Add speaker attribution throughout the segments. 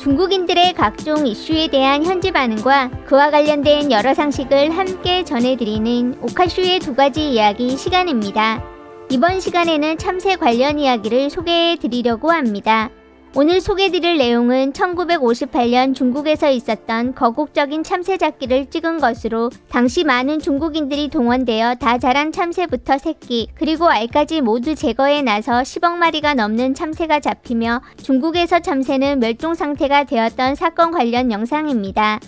Speaker 1: 중국인들의 각종 이슈에 대한 현지 반응과 그와 관련된 여러 상식을 함께 전해드리는 오카슈의 두 가지 이야기 시간입니다. 이번 시간에는 참새 관련 이야기를 소개해드리려고 합니다. 오늘 소개드릴 내용은 1958년 중국에서 있었던 거국적인 참새 잡기를 찍은 것으로 당시 많은 중국인들이 동원되어 다 자란 참새부터 새끼 그리고 알까지 모두 제거해 나서 10억 마리가 넘는 참새가 잡히며 중국에서 참새는 멸종 상태가 되었던 사건 관련 영상입니다.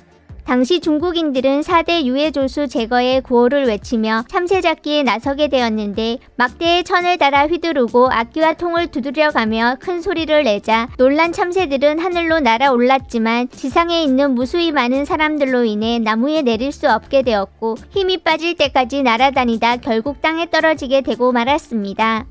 Speaker 1: 당시 중국인들은 4대 유해조수 제거의 구호를 외치며 참새 잡기에 나서게 되었는데 막대에 천을 달아 휘두르고 악기와 통을 두드려가며 큰 소리를 내자 놀란 참새들은 하늘로 날아올랐지만 지상에 있는 무수히 많은 사람들로 인해 나무에 내릴 수 없게 되었고 힘이 빠질 때까지 날아다니다 결국 땅에 떨어지게 되고 말았습니다.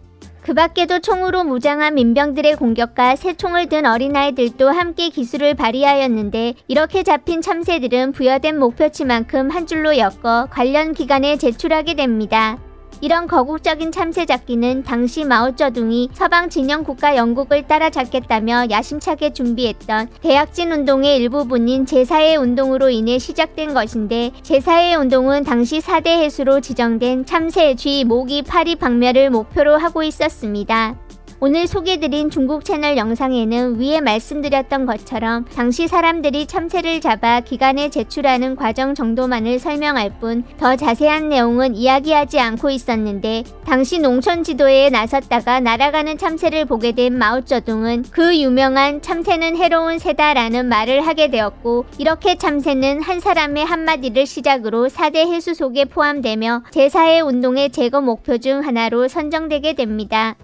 Speaker 1: 그 밖에도 총으로 무장한 민병들의 공격과 새총을 든 어린아이들도 함께 기술을 발휘하였는데 이렇게 잡힌 참새들은 부여된 목표치만큼 한 줄로 엮어 관련 기관에 제출하게 됩니다. 이런 거국적인 참새 잡기는 당시 마오쩌둥이 서방 진영 국가 영국을 따라잡겠다며 야심차게 준비했던 대약진 운동의 일부분인 제4의 운동으로 인해 시작된 것인데 제4의 운동은 당시 4대 해수로 지정된 참새, 쥐, 모기, 파리 박멸을 목표로 하고 있었습니다. 오늘 소개드린 중국 채널 영상에는 위에 말씀드렸던 것처럼 당시 사람들이 참새를 잡아 기관에 제출하는 과정 정도만을 설명할 뿐 더 자세한 내용은 이야기하지 않고 있었는데 당시 농촌 지도에 나섰다가 날아가는 참새를 보게 된 마오쩌둥은 그 유명한 참새는 해로운 새다라는 말을 하게 되었고 이렇게 참새는 한 사람의 한마디를 시작으로 4대 해수 속에 포함되며 제4의 운동의 제거 목표 중 하나로 선정되게 됩니다.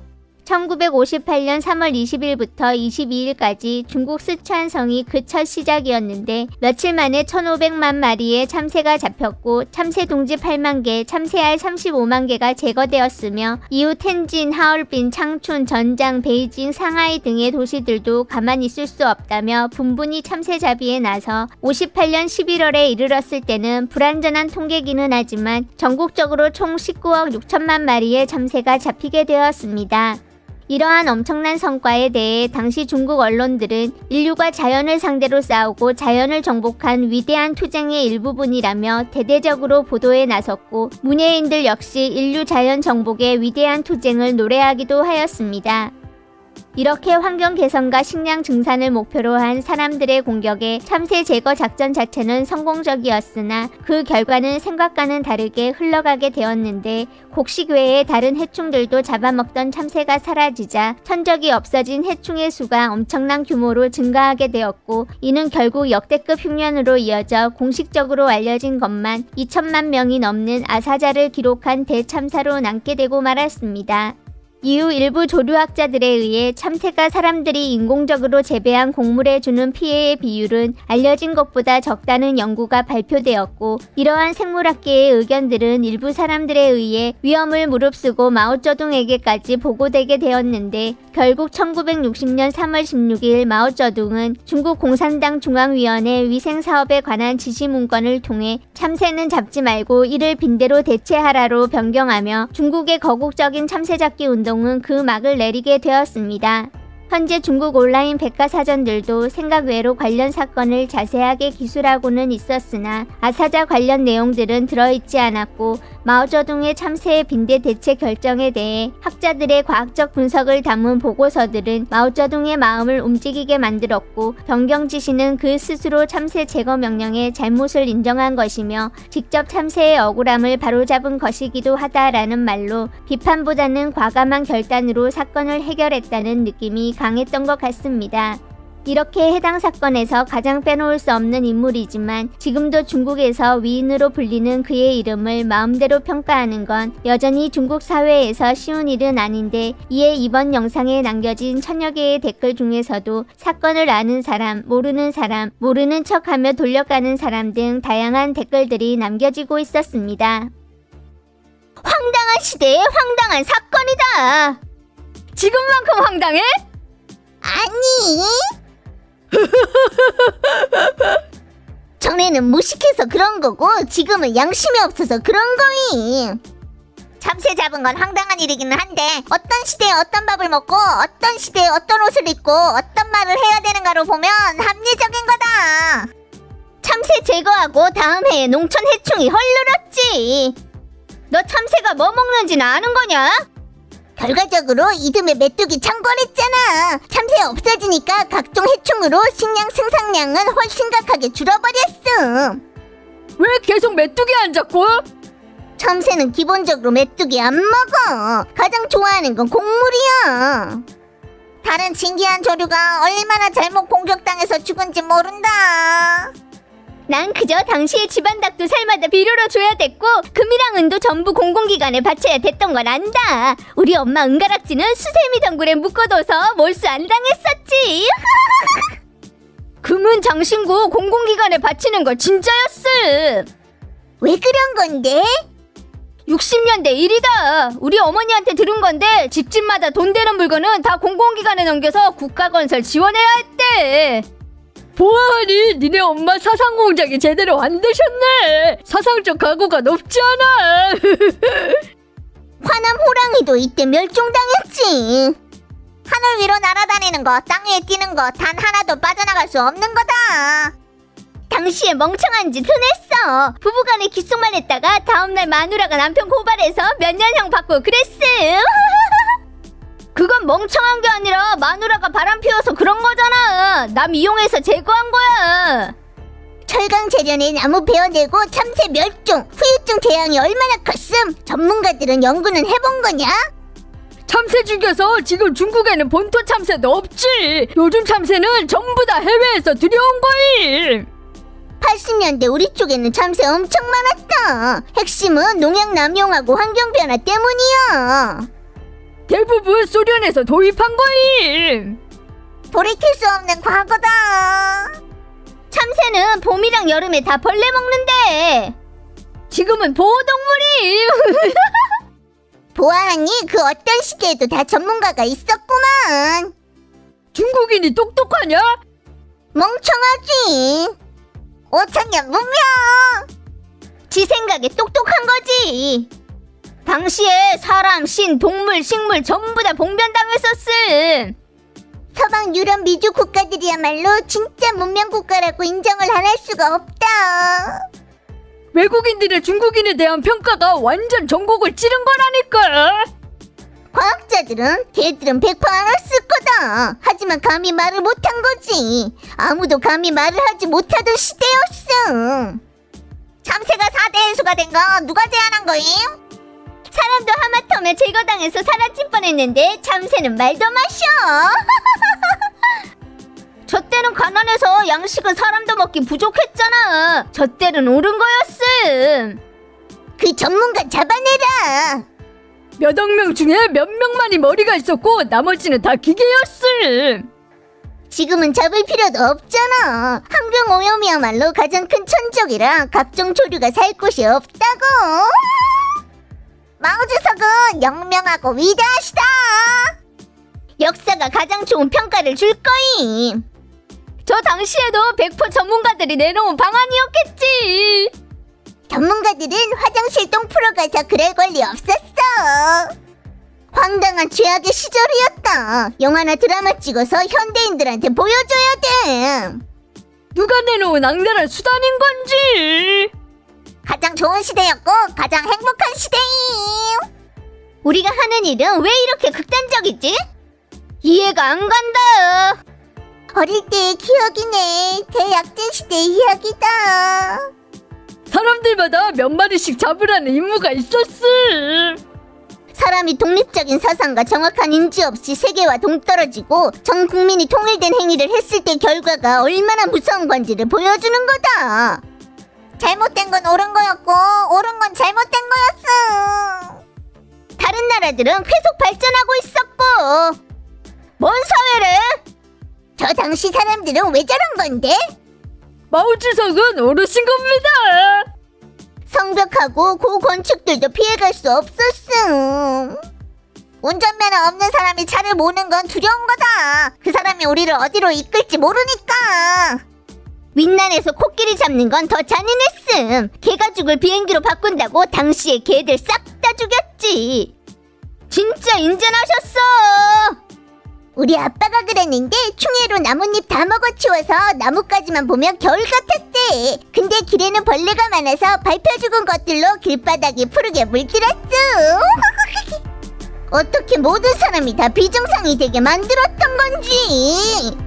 Speaker 1: 1958년 3월 20일부터 22일까지 중국 스촨성이 그 첫 시작이었는데 며칠 만에 1,500만 마리의 참새가 잡혔고 참새 둥지 8만 개, 참새알 35만 개가 제거되었으며 이후 텐진, 하얼빈, 창춘, 전장, 베이징, 상하이 등의 도시들도 가만히 있을 수 없다며 분분히 참새잡이에 나서 58년 11월에 이르렀을 때는 불완전한 통계기는 하지만 전국적으로 총 19억 6천만 마리의 참새가 잡히게 되었습니다. 이러한 엄청난 성과에 대해 당시 중국 언론들은 인류가 자연을 상대로 싸우고 자연을 정복한 위대한 투쟁의 일부분이라며 대대적으로 보도에 나섰고 문예인들 역시 인류 자연 정복의 위대한 투쟁을 노래하기도 하였습니다. 이렇게 환경 개선과 식량 증산을 목표로 한 사람들의 공격에 참새 제거 작전 자체는 성공적이었으나 그 결과는 생각과는 다르게 흘러가게 되었는데 곡식 외에 다른 해충들도 잡아먹던 참새가 사라지자 천적이 없어진 해충의 수가 엄청난 규모로 증가하게 되었고 이는 결국 역대급 흉년으로 이어져 공식적으로 알려진 것만 2천만 명이 넘는 아사자를 기록한 대참사로 남게 되고 말았습니다. 이후 일부 조류학자들에 의해 참새가 사람들이 인공적으로 재배한 곡물에 주는 피해의 비율은 알려진 것보다 적다는 연구가 발표되었고 이러한 생물학계의 의견들은 일부 사람들에 의해 위험을 무릅쓰고 마오쩌둥에게까지 보고되게 되었는데 결국 1960년 3월 16일 마오쩌둥은 중국 공산당 중앙위원회 위생사업에 관한 지시문건을 통해 참새는 잡지 말고 이를 빈대로 대체하라로 변경하며 중국의 거국적인 참새잡기 운동은 그 막을 내리게 되었습니다. 현재 중국 온라인 백과사전들도 생각 외로 관련 사건을 자세하게 기술하고는 있었으나 아사자 관련 내용들은 들어있지 않았고 마오쩌둥의 참새의 빈대 대체 결정에 대해 학자들의 과학적 분석을 담은 보고서들은 마오쩌둥의 마음을 움직이게 만들었고 변경 지시는 그 스스로 참새 제거 명령의 잘못을 인정한 것이며 직접 참새의 억울함을 바로잡은 것이기도 하다라는 말로 비판보다는 과감한 결단으로 사건을 해결했다는 느낌이 강했던 것 같습니다. 이렇게 해당 사건에서 가장 빼놓을 수 없는 인물이지만 지금도 중국에서 위인으로 불리는 그의 이름을 마음대로 평가하는 건 여전히 중국 사회에서 쉬운 일은 아닌데 이에 이번 영상에 남겨진 천여 개의 댓글 중에서도 사건을 아는 사람, 모르는 척하며 돌려가는 사람 등 다양한 댓글들이 남겨지고 있었습니다.
Speaker 2: 황당한 시대에 황당한 사건이다.
Speaker 3: 지금만큼 황당해?
Speaker 2: 아니 전에는 무식해서 그런 거고 지금은 양심이 없어서 그런 거임. 참새 잡은 건 황당한 일이기는 한데 어떤 시대에 어떤 밥을 먹고 어떤 시대에 어떤 옷을 입고 어떤 말을 해야 되는가로 보면 합리적인 거다.
Speaker 1: 참새 제거하고 다음 해에 농촌 해충이 헐늘었지. 너 참새가 뭐 먹는지는 아는 거냐?
Speaker 2: 결과적으로 이듬해 메뚜기 창궐했잖아. 참새 없어지니까 각종 해충으로 식량 생산량은 훨씬 심각하게 줄어버렸어.
Speaker 3: 왜 계속 메뚜기 안 잡고?
Speaker 2: 참새는 기본적으로 메뚜기 안 먹어. 가장 좋아하는 건 곡물이야. 다른 신기한 조류가 얼마나 잘못 공격당해서 죽은지 모른다.
Speaker 1: 난 그저 당시에 집안 닭도 살마다 비료로 줘야 됐고 금이랑 은도 전부 공공기관에 바쳐야 됐던 건 안다. 우리 엄마 은가락지는 수세미 덩굴에 묶어둬서 몰수 안 당했었지. 금은 장신구 공공기관에 바치는 거 진짜였음.
Speaker 2: 왜 그런 건데?
Speaker 1: 60년대 일이다. 우리 어머니한테 들은 건데 집집마다 돈 되는 물건은 다 공공기관에 넘겨서 국가건설 지원해야 했대.
Speaker 3: 보아하니 니네 엄마 사상공작이 제대로 안 되셨네. 사상적 각오가 높지 않아.
Speaker 2: 화남 호랑이도 이때 멸종당했지. 하늘 위로 날아다니는 거, 땅 위에 뛰는 거 단 하나도 빠져나갈 수 없는 거다.
Speaker 1: 당시에 멍청한 짓은 했어. 부부간에 기속만 했다가 다음날 마누라가 남편 고발해서 몇 년형 받고 그랬음. 그건 멍청한 게 아니라 마누라가 바람 피워서 그런 거잖아. 남 이용해서 제거한 거야.
Speaker 2: 철강 재련에 나무 베어내고 참새 멸종, 후유증 재앙이 얼마나 컸음. 전문가들은 연구는 해본 거냐?
Speaker 3: 참새 중에서 지금 중국에는 본토 참새도 없지. 요즘 참새는 전부 다 해외에서 들여온 거임.
Speaker 2: 80년대 우리 쪽에는 참새 엄청 많았다. 핵심은 농약 남용하고 환경변화 때문이야.
Speaker 3: 대부분 소련에서 도입한 거임.
Speaker 2: 돌이킬 수 없는 과거다.
Speaker 1: 참새는 봄이랑 여름에 다 벌레 먹는데 지금은 보호동물이.
Speaker 2: 보아하니 그 어떤 시대에도 다 전문가가 있었구만.
Speaker 3: 중국인이 똑똑하냐?
Speaker 2: 멍청하지. 5천년 문명.
Speaker 1: 지 생각에 똑똑한 거지. 당시에 사람, 신, 동물, 식물 전부 다 봉변당했었음.
Speaker 2: 서방 유럽 미주 국가들이야말로 진짜 문명 국가라고 인정을 안 할 수가 없다.
Speaker 3: 외국인들의 중국인에 대한 평가가 완전 전국을 찌른 거라니까.
Speaker 2: 과학자들은 걔들은 100% 알았을 거다. 하지만 감히 말을 못한 거지. 아무도 감히 말을 하지 못하던 시대였어. 참새가 4대 행수가 된 거 누가 제안한 거임?
Speaker 1: 사람도 하마터면 제거당해서 사라질 뻔했는데 참새는 말도 마셔. 저 때는 가난해서 양식은 사람도 먹기 부족했잖아. 저 때는 옳은 거였음.
Speaker 2: 그 전문가 잡아내라.
Speaker 3: 몇 억 명 중에 몇 명만이 머리가 있었고 나머지는 다 기계였음.
Speaker 2: 지금은 잡을 필요도 없잖아. 환경오염이야말로 가장 큰 천적이라 각종 조류가 살 곳이 없다고. 마오주석은 영명하고 위대하시다.
Speaker 1: 역사가 가장 좋은 평가를 줄 거임. 저 당시에도 100% 전문가들이 내놓은 방안이었겠지.
Speaker 2: 전문가들은 화장실 똥 풀어 가서 그럴 권리 없었어. 황당한 최악의 시절이었다. 영화나 드라마 찍어서 현대인들한테 보여줘야 돼.
Speaker 3: 누가 내놓은 악랄한 수단인 건지.
Speaker 2: 가장 좋은 시대였고 가장 행복한 시대임.
Speaker 1: 우리가 하는 일은 왜 이렇게 극단적이지? 이해가 안 간다.
Speaker 2: 어릴 때의 기억이네. 대약진 시대의 이야기다.
Speaker 3: 사람들마다 몇 마리씩 잡으라는 임무가 있었음.
Speaker 2: 사람이 독립적인 사상과 정확한 인지 없이 세계와 동떨어지고 전 국민이 통일된 행위를 했을 때 결과가 얼마나 무서운 건지를 보여주는 거다. 잘못된 건 옳은 거였고 옳은 건 잘못된 거였어.
Speaker 1: 다른 나라들은 계속 발전하고 있었고. 뭔 사회래?
Speaker 2: 저 당시 사람들은 왜 저런 건데?
Speaker 3: 마오주석은 오르신 겁니다.
Speaker 2: 성벽하고 고건축들도 피해갈 수 없었음. 운전면허 없는 사람이 차를 모는 건 두려운 거다. 그 사람이 우리를 어디로 이끌지 모르니까. 윈난에서 코끼리 잡는 건 더 잔인했음. 개가 죽을 비행기로 바꾼다고 당시에 개들 싹 다 죽였지. 진짜 인정하셨어. 우리 아빠가 그랬는데 충해로 나뭇잎 다 먹어치워서 나뭇가지만 보면 겨울 같았대. 근데 길에는 벌레가 많아서 밟혀 죽은 것들로 길바닥이 푸르게 물들었어. 어떻게 모든 사람이 다 비정상이 되게 만들었던 건지.